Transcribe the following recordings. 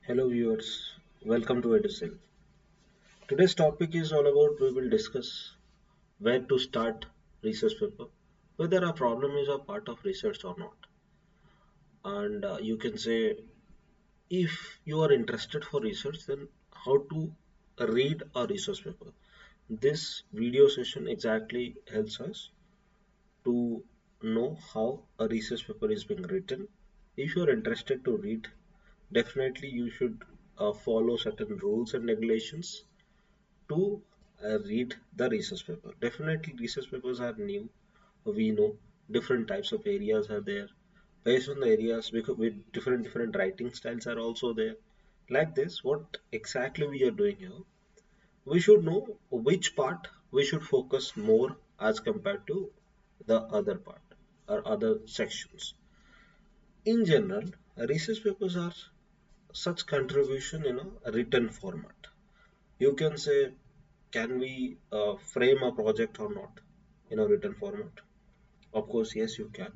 Hello viewers, welcome to EduSell. Today's topic is all about we will discuss where to start research paper, whether a problem is a part of research or not. And you can say if you are interested for research, then how to read a research paper. This video session exactly helps us to know how a research paper is being written. If you are interested to read, definitely you should follow certain rules and regulations to read the research paper. Definitely, research papers are new. We know different types of areas are there. Based on the areas, because with different writing styles are also there. Like this, what exactly we are doing here? We should know which part we should focus more as compared to the other part or other sections. In general, research papers are such contribution in a written format. You can say, can we frame a project or not in a written format? Of course, yes, you can.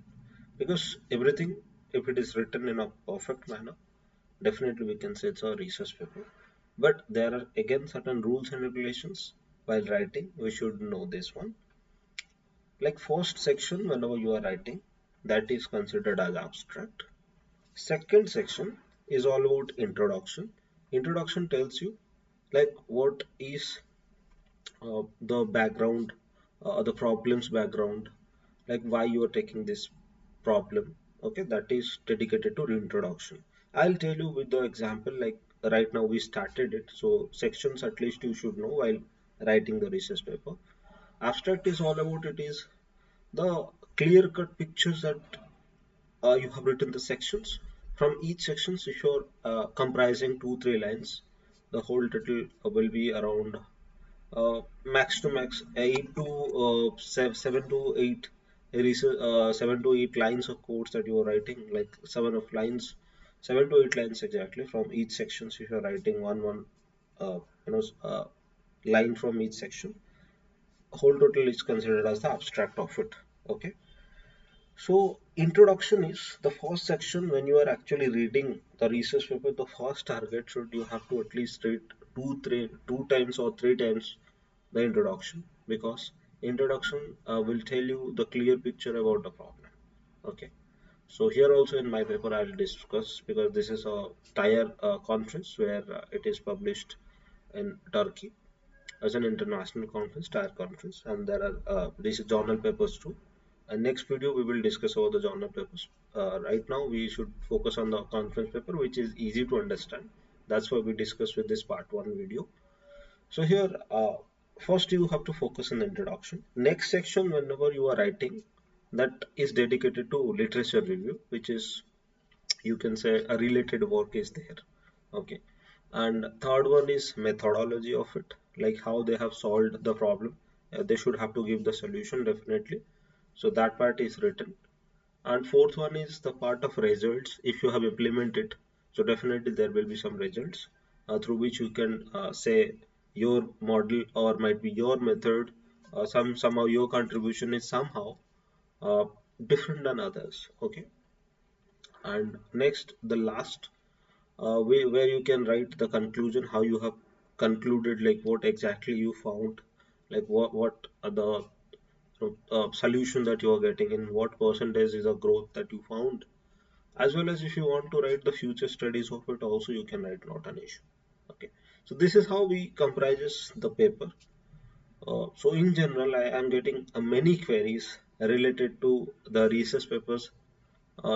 Because everything, if it is written in a perfect manner, definitely we can say it's a research paper. But there are again certain rules and regulations while writing. We should know this one. Like first section, whenever you are writing, that is considered as abstract. Second section is all about introduction. Introduction tells you like what is the background, the problem's background, like why you are taking this problem. Okay, that is dedicated to introduction. I'll tell you with the example, like right now we started it, so sections at least you should know while writing the research paper. Abstract is all about it is the clear cut pictures that you have written the sections. From each sections, if you're comprising 2-3 lines, the whole title will be around max to max 7 to 8 7 to 8 lines of codes that you are writing, like 7 to 8 lines exactly from each section. So if you're writing one uh, you know line from each section, whole total is considered as the abstract of it. Okay, so introduction is the first section. When you are actually reading the research paper, the first target should you have to at least read two times or 3 times the introduction, because introduction will tell you the clear picture about the problem. Okay, so here also in my paper I'll discuss, because this is a tier conference where it is published in Turkey as an international conference, tier conference, and there are these journal papers too. And next video we will discuss over the journal papers. Right now we should focus on the conference paper, which is easy to understand. That's why we discuss with this part one video. So here, first you have to focus on the introduction. Next section, whenever you are writing, that is dedicated to literature review, which is, you can say, a related work is there. Okay. And third one is methodology of it, like how they have solved the problem. They should have to give the solution definitely. So that part is written. And fourth one is the part of results. If you have implemented, so definitely there will be some results through which you can say your model or might be your method. Somehow your contribution is somehow uh, different than others. Okay, and next the last way where you can write the conclusion, how you have concluded, like what exactly you found, like what are the solution that you are getting, in what percentage is the growth that you found, as well as if you want to write the future studies of it also you can write, not an issue. Okay, so this is how we comprises the paper. So in general I am getting many queries related to the research papers.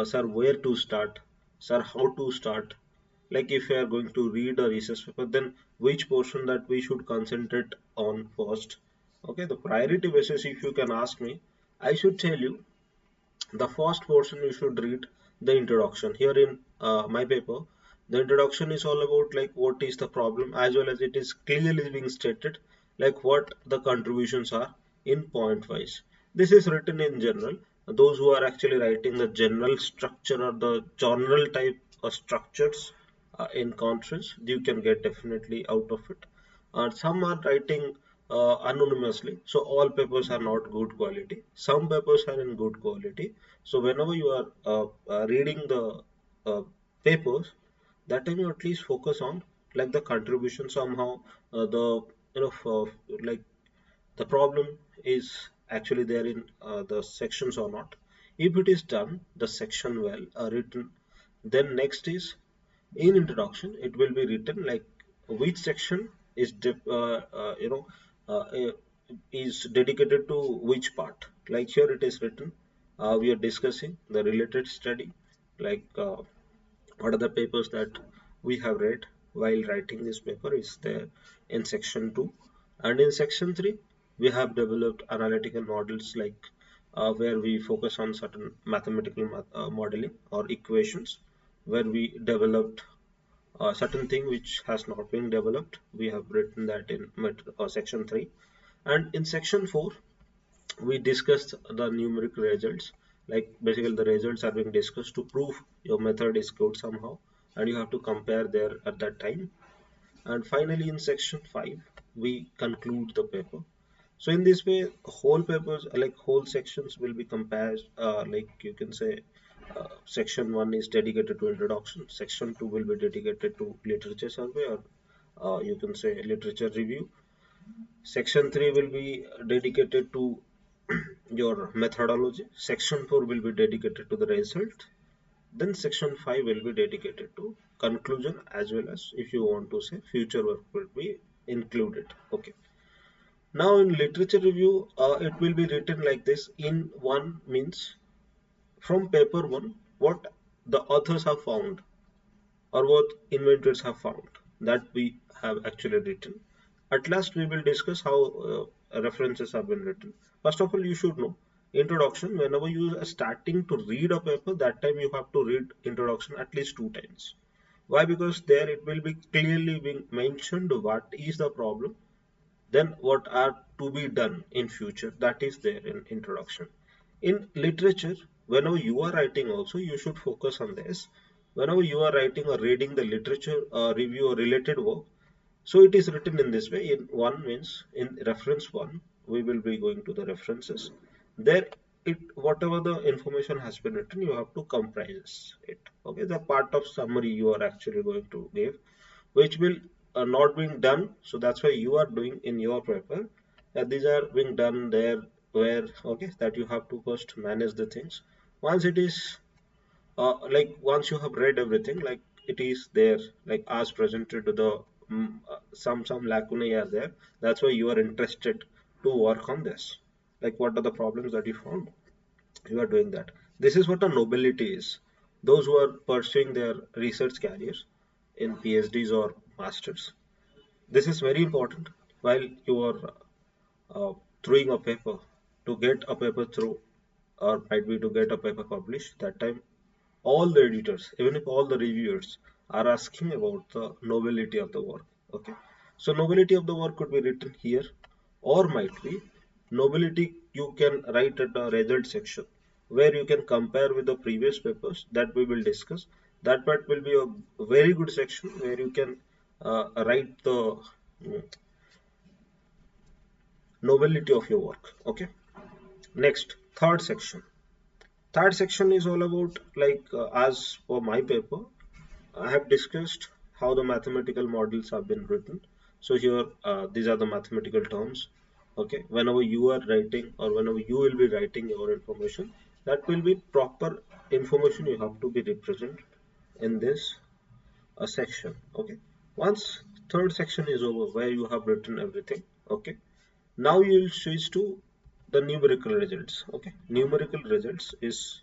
Sir, where to start? Sir, how to start? Like if we are going to read a research paper, then which portion that we should concentrate on first? Okay, the priority basis, if you can ask me, I should tell you the first portion you should read the introduction. Here in my paper, the introduction is all about like what is the problem, as well as it is clearly being stated like what the contributions are in point wise. This is written in general. Those who are actually writing the general structure or the journal type structures in conference, you can get definitely out of it. Some are writing anonymously, so all papers are not good quality. Some papers are in good quality. So whenever you are reading the uh, papers, that time you at least focus on like the contribution somehow, the like the problem is actually there in the sections or not. If it is done the section well written, then next is in introduction it will be written like which section is uh, is dedicated to which part. Like here it is written, we are discussing the related study, like what are the papers that we have read while writing this paper is there in section 2. And in section 3 we have developed analytical models, like where we focus on certain mathematical modeling or equations, where we developed certain thing which has not been developed. We have written that in section 3. And in section 4 we discussed the numerical results, like basically the results are being discussed to prove your method is good somehow, and you have to compare there at that time. And finally in section 5 we conclude the paper. So in this way whole papers like whole sections will be compared, like you can say section 1 is dedicated to introduction, section 2 will be dedicated to literature survey, or you can say literature review. Section 3 will be dedicated to your methodology. Section 4 will be dedicated to the result. Then section 5 will be dedicated to conclusion, as well as if you want to say future work will be included. Okay. Now in literature review, it will be written like this. In one means from paper 1, what the authors have found or what inventors have found, that we have actually written. At last, we will discuss how references have been written. First of all, you should know introduction. Whenever you are starting to read a paper, that time you have to read introduction at least 2 times. Why? Because there it will be clearly being mentioned what is the problem, then what are to be done in future, that is there in introduction. In literature, whenever you are writing also you should focus on this. Whenever you are writing or reading the literature review or related work, so it is written in this way. In one means in reference one we will be going to the references. There it whatever the information has been written you have to comprise it. Okay, the part of summary you are actually going to give, which will not being done. So that's why you are doing in your paper. These are being done there where okay that you have to first manage the things. Once it is like once you have read everything, like it is there like as presented to the some lacunae are there. That's why you are interested to work on this. Like what are the problems that you found? You are doing that. This is what a nobility is. Those who are pursuing their research careers in PhDs or masters. This is very important while you are throwing a paper, to get a paper through, or might be to get a paper published. That time, all the editors, even if all the reviewers, are asking about the novelty of the work. Okay, so novelty of the work could be written here, or might be novelty you can write at the result section, where you can compare with the previous papers that we will discuss. That part will be a very good section where you can write the mm, novelty of your work. Okay. Next, third section. Third section is all about like as for my paper, I have discussed how the mathematical models have been written. So here, these are the mathematical terms. Okay, whenever you are writing or whenever you will be writing your information, that will be proper information you have to be represented in this section. Okay, once third section is over, where you have written everything. Okay, now you will switch to the numerical results. Okay, numerical results is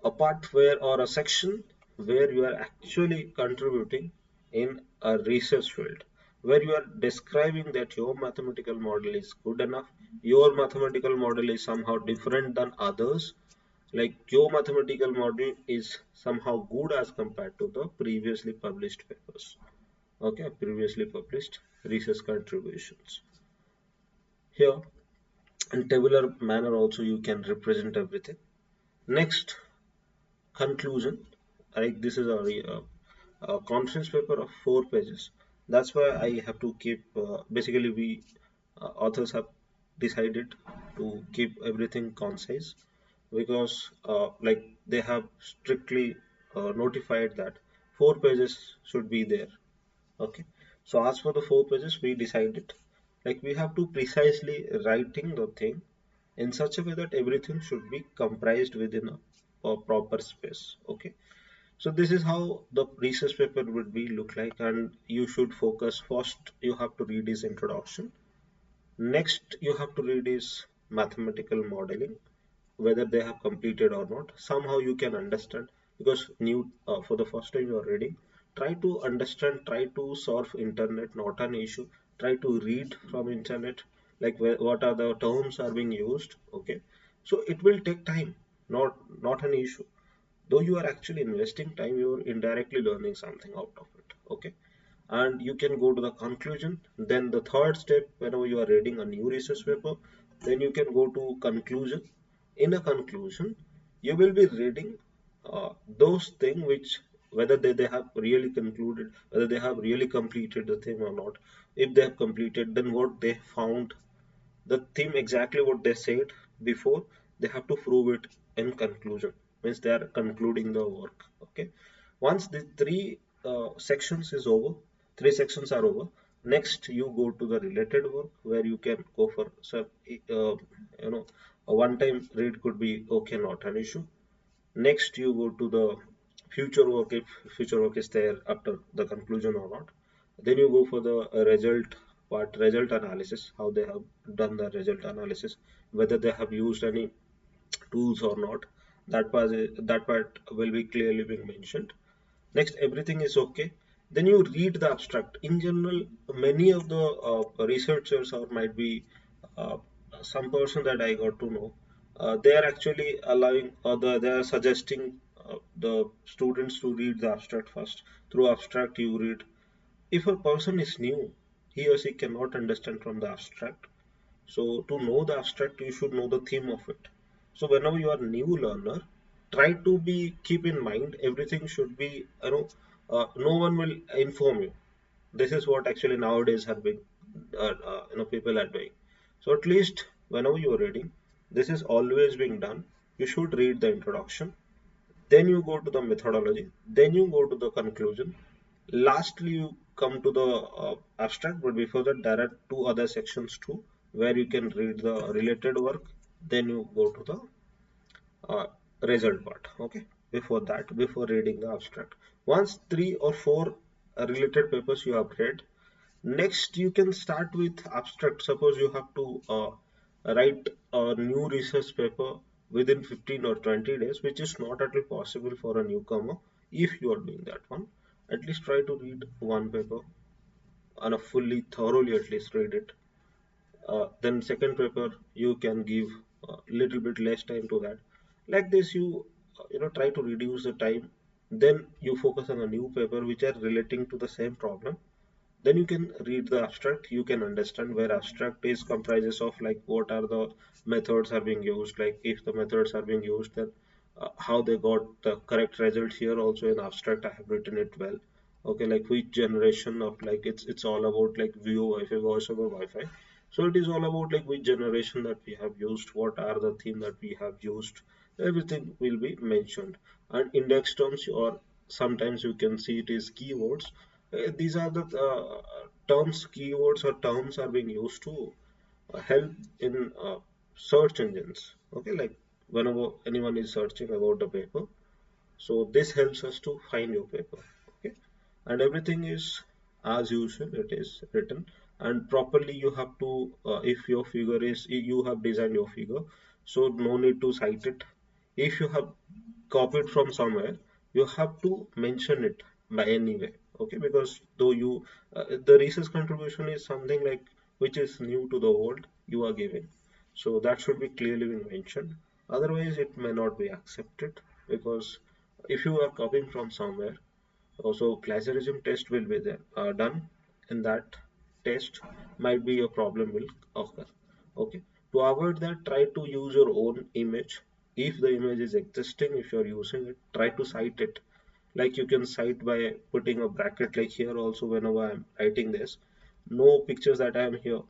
a part where or a section where you are actually contributing in a research field, where you are describing that your mathematical model is good enough, your mathematical model is somehow different than others, like your mathematical model is somehow good as compared to the previously published papers. Okay, previously published research contributions. Here in tabular manner also you can represent everything. Next, conclusion. Like this is a conference paper of 4 pages. That's why I have to keep basically we authors have decided to keep everything concise, because like they have strictly notified that 4 pages should be there. Okay, so as for the 4 pages, we decided like we have to precisely writing the thing in such a way that everything should be comprised within a proper space. Okay, so this is how the research paper would be look like, and you should focus first. You have to read his introduction. Next, you have to read his mathematical modeling, whether they have completed or not. Somehow you can understand because new for the first time you are reading. Try to understand. Try to surf internet. Not an issue. Try to read from internet, like what are the terms are being used. Okay, so it will take time. Not an issue, though you are actually investing time, you are indirectly learning something out of it. Okay, and you can go to the conclusion. Then the third step, whenever you are reading a new research paper, then you can go to conclusion. In a conclusion, you will be reading those things which, whether they have really concluded, whether they have really completed the thing or not. If they have completed, then what they found, the theme exactly what they said before, they have to prove it in conclusion, means they are concluding the work. Okay, once the sections is over, three sections are over, next you go to the related work where you can go for, so you know, a one time read could be okay, not an issue. Next, you go to the future work if future work is there after the conclusion or not. Then you go for the result part, result analysis, how they have done the result analysis, whether they have used any tools or not. That part will be clearly being mentioned. Next, everything is okay. Then you read the abstract. In general, many of the researchers or might be uh, some person that I got to know, they are actually allowing or they are suggesting the students to read the abstract first. Through abstract, you read. If a person is new, he or she cannot understand from the abstract. So to know the abstract, you should know the theme of it. So whenever you are new learner, try to be keep in mind everything should be, no one will inform you. This is what actually nowadays have been people are doing. So at least whenever you are reading, this is always being done. You should read the introduction, then you go to the methodology, then you go to the conclusion, lastly you come to the abstract. But before that, there are two other sections too where you can read the related work, then you go to the uh, result part. Okay, before that, before reading the abstract, once three or four related papers you have read, next you can start with abstract. Suppose you have to write a new research paper within 15 or 20 days, which is not at all possible for a newcomer. If you are doing that one, at least try to read one paper on a fully thoroughly, at least read it. Then second paper you can give a little bit less time to that. Like this, you try to reduce the time. Then you focus on a new paper which are relating to the same problem. Then you can read the abstract. You can understand where abstract is comprises of, like what are the methods are being used, like if the methods are being used, then how they got the correct result. Here also in abstract I have written it well. Okay, like which generation of, like it's all about like VO Wi-Fi, voice over Wi-Fi. So it is all about like which generation that we have used, what are the theme that we have used. Everything will be mentioned. And index terms, or sometimes you can see it is keywords. These are the terms, keywords or terms are being used to help in search engines. Okay, like whenever anyone is searching about the paper, so this helps us to find your paper. Okay, and everything is as usual. It is written and properly. You have to, if your figure is, you have designed your figure, so no need to cite it. If you have copied from somewhere, you have to mention it by any way. Okay, because though you the research contribution is something like which is new to the world you are giving, so that should be clearly been mentioned. Otherwise it may not be accepted, because if you are copying from somewhere, also plagiarism test will be there done. In that test might be a problem will occur. Okay, to avoid that, try to use your own image. If the image is existing, if you are using it, try to cite it. Like you can cite by putting a bracket, like here also whenever I'm writing this, no pictures that I am here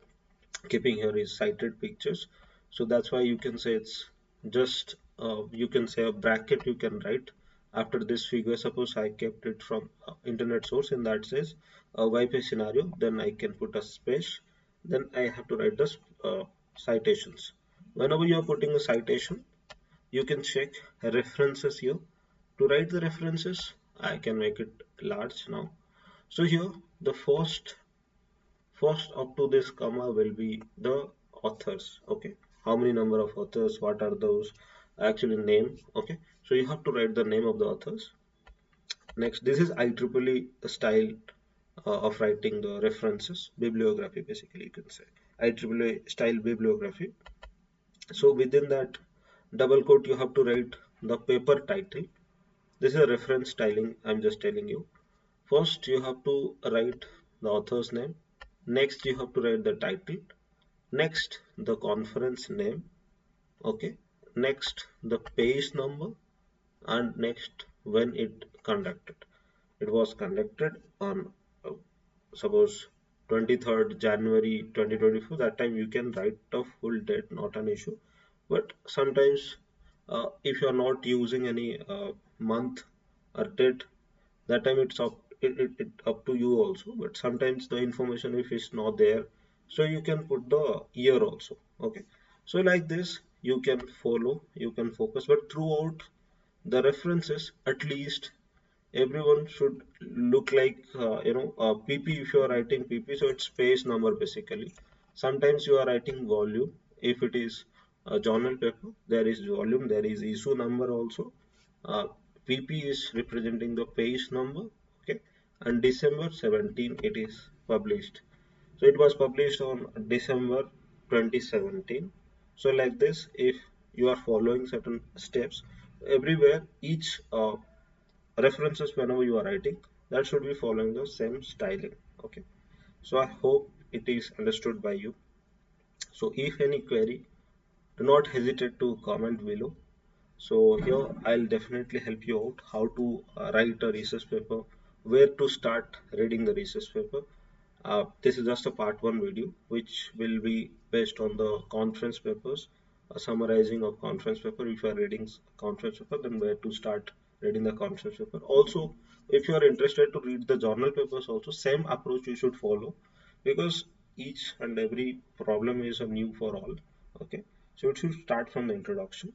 keeping here is cited pictures. So that's why you can say it's just you can say a bracket you can write After this figure, suppose I kept it from internet source, and that says Wi-Fi scenario, then I can put a space, then I have to write the citations. Whenever you are putting a citation, you can check references here. To write the references, I can make it large now. So here, the first up to this comma will be the authors. Okay, how many number of authors? What are those? Actually, name. Okay, so you have to write the name of the authors. Next, this is IEEE style of writing the references, bibliography basically you can say. IEEE style bibliography. So within that double quote, you have to write the paper title. This is a reference styling, I'm just telling you. First, you have to write the author's name. Next, you have to write the title. Next, the conference name. Okay. Next, the page number. And next, when it conducted. It was conducted on uh, suppose 23rd January 2024. That time you can write the full date, not an issue. But sometimes if you are not using any month or date, that time it's it up to you also. But sometimes the information if it's not there, so you can put the year also. Okay, so like this you can follow, you can focus, but throughout the references, at least everyone should look like pp. If you are writing pp, so it's page number basically. Sometimes you are writing volume. If it is a journal paper, there is volume, there is issue number also. uh, pp is representing the page number. Okay, and December 17 it is published. So it was published on December 2017. So like this, if you are following certain steps everywhere, each references whenever you are writing, that should be following the same styling. Okay, so I hope it is understood by you. So if any query, do not hesitate to comment below. So here I'll definitely help you out how to write a research paper, where to start reading the research paper. This is just a part one video which will be based on the conference papers, a summarizing of conference paper. If you are reading conference paper, then where to start reading the conference paper. Also, if you are interested to read the journal papers, also same approach you should follow, because each and every problem is a new for all. Okay, so it should start from the introduction.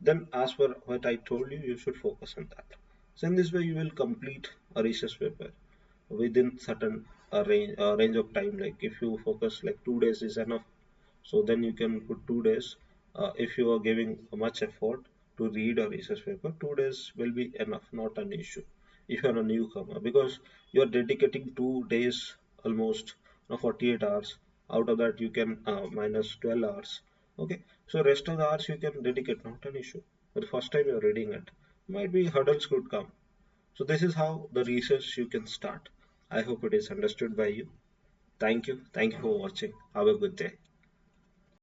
Then, as per what I told you, you should focus on that. So in this way, you will complete a research paper within certain range of time. Like if you focus like 2 days is enough, so then you can put 2 days. If you are giving much effort to read a research paper, 2 days will be enough, not an issue. If you are a newcomer, because you are dedicating 2 days, almost 48 hours. Out of that, you can minus 12 hours. Okay, so rest of the hours you can dedicate, not an issue. But the first time you are reading it, might be hurdles could come. So this is how the research you can start. I hope it is understood by you. Thank you. Thank you for watching. Have a good day.